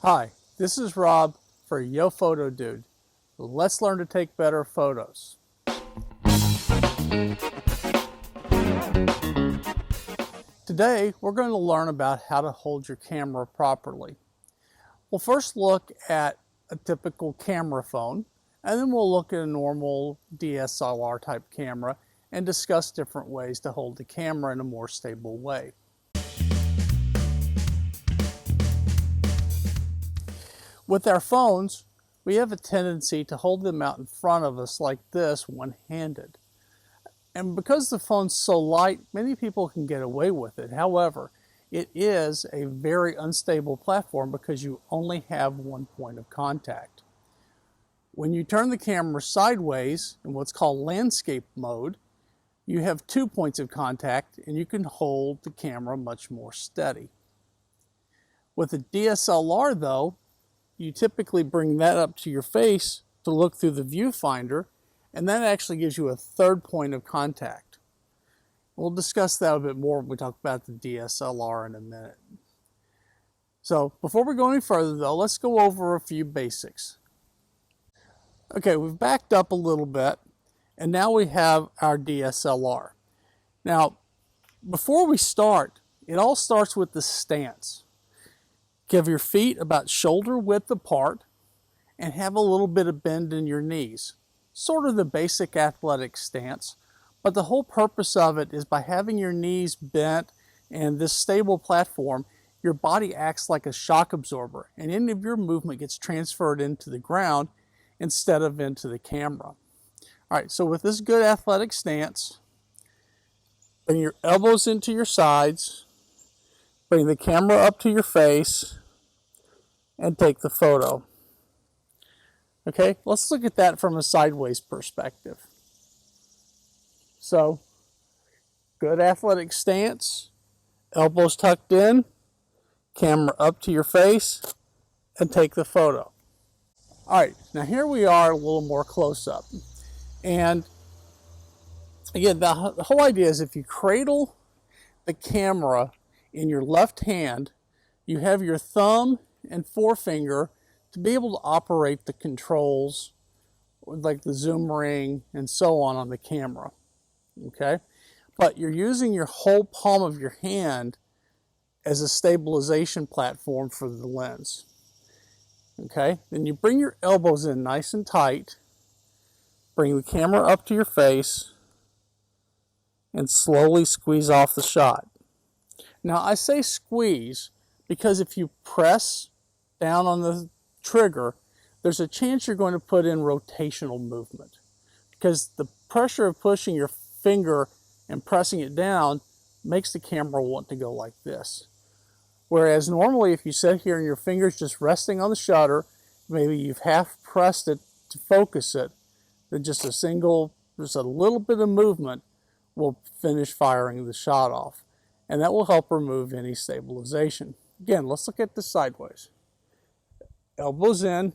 Hi, this is Rob for Yo Photo Dude. Let's learn to take better photos. Today, we're going to learn about how to hold your camera properly. We'll first look at a typical camera phone, and then we'll look at a normal DSLR type camera and discuss different ways to hold the camera in a more stable way. With our phones, we have a tendency to hold them out in front of us like this, one-handed. And because the phone's so light, many people can get away with it. However, it is a very unstable platform because you only have one point of contact. When you turn the camera sideways in what's called landscape mode, you have 2 points of contact and you can hold the camera much more steady. With a DSLR though, you typically bring that up to your face to look through the viewfinder, and that actually gives you a third point of contact. We'll discuss that a bit more when we talk about the DSLR in a minute. So before we go any further though, let's go over a few basics. Okay, we've backed up a little bit, and now we have our DSLR. Now, before we start, it all starts with the stance. Give your feet about shoulder width apart and have a little bit of bend in your knees. Sort of the basic athletic stance, but the whole purpose of it is by having your knees bent and this stable platform, your body acts like a shock absorber and any of your movement gets transferred into the ground instead of into the camera. All right, so with this good athletic stance, bring your elbows into your sides, bring the camera up to your face, and take the photo. Okay, let's look at that from a sideways perspective. So, good athletic stance, elbows tucked in, camera up to your face, and take the photo. All right, now here we are a little more close up. And again, the whole idea is if you cradle the camera in your left hand, you have your thumb and forefinger to be able to operate the controls like the zoom ring and so on the camera. Okay, but you're using your whole palm of your hand as a stabilization platform for the lens. Okay, then you bring your elbows in nice and tight, bring the camera up to your face, and slowly squeeze off the shot. Now I say squeeze because if you press down on the trigger, there's a chance you're going to put in rotational movement because the pressure of pushing your finger and pressing it down makes the camera want to go like this. Whereas normally if you sit here and your finger's just resting on the shutter, maybe you've half pressed it to focus it, then just a little bit of movement will finish firing the shot off. And that will help remove any stabilization. Again, let's look at this sideways. Elbows in,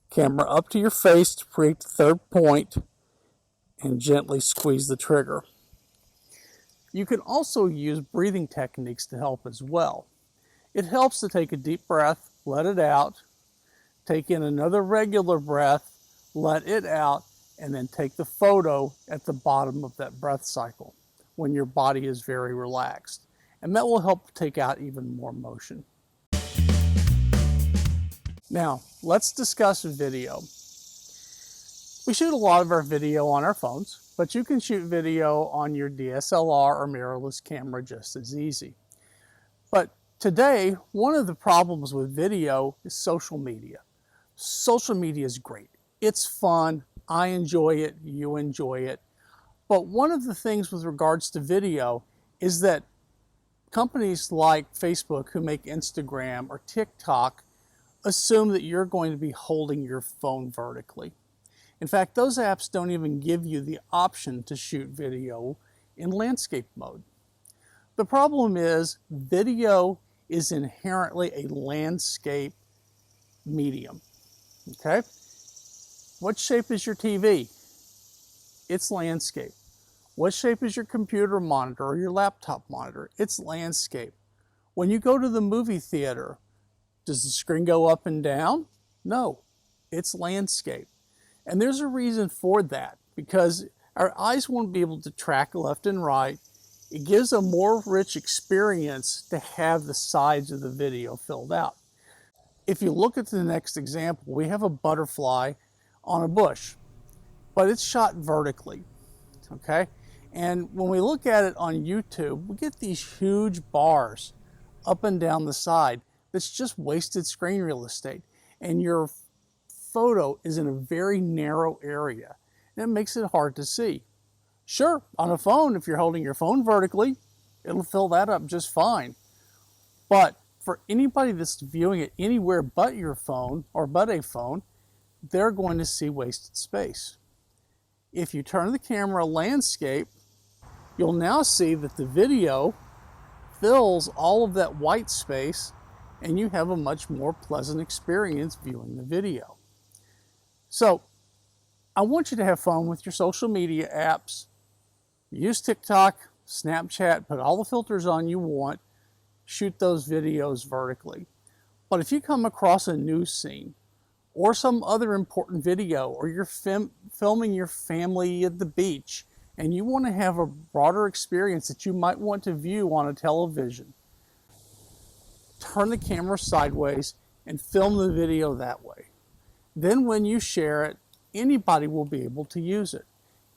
camera up to your face to create the third point, and gently squeeze the trigger. You can also use breathing techniques to help as well. It helps to take a deep breath, let it out, take in another regular breath, let it out, and then take the photo at the bottom of that breath cycle when your body is very relaxed. And that will help take out even more motion. Now, let's discuss video. We shoot a lot of our video on our phones, but you can shoot video on your DSLR or mirrorless camera just as easy. But today, one of the problems with video is social media. Social media is great. It's fun. I enjoy it. You enjoy it. But one of the things with regards to video is that companies like Facebook who make Instagram or TikTok assume that you're going to be holding your phone vertically. In fact, those apps don't even give you the option to shoot video in landscape mode. The problem is video is inherently a landscape medium. Okay? What shape is your TV? It's landscape. What shape is your computer monitor or your laptop monitor? It's landscape. When you go to the movie theater, Does the screen go up and down? No, it's landscape. And there's a reason for that, because our eyes won't be able to track left and right. It gives a more rich experience to have the sides of the video filled out. If you look at the next example, we have a butterfly on a bush, but it's shot vertically, okay? And when we look at it on YouTube, we get these huge bars up and down the side. That's just wasted screen real estate. And your photo is in a very narrow area. And it makes it hard to see. Sure, on a phone, if you're holding your phone vertically, it'll fill that up just fine. But for anybody that's viewing it anywhere but your phone or but a phone, they're going to see wasted space. If you turn the camera landscape, you'll now see that the video fills all of that white space, and you have a much more pleasant experience viewing the video. So I want you to have fun with your social media apps. Use TikTok, Snapchat, put all the filters on you want, shoot those videos vertically. But if you come across a news scene or some other important video, or you're filming your family at the beach and you want to have a broader experience that you might want to view on a television, turn the camera sideways and film the video that way. Then when you share it, anybody will be able to use it.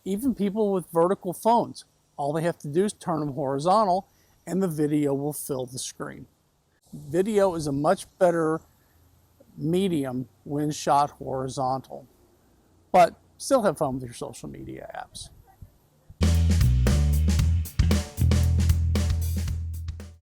Even people with vertical phones, all they have to do is turn them horizontal and the video will fill the screen. Video is a much better medium when shot horizontal, but still have fun with your social media apps.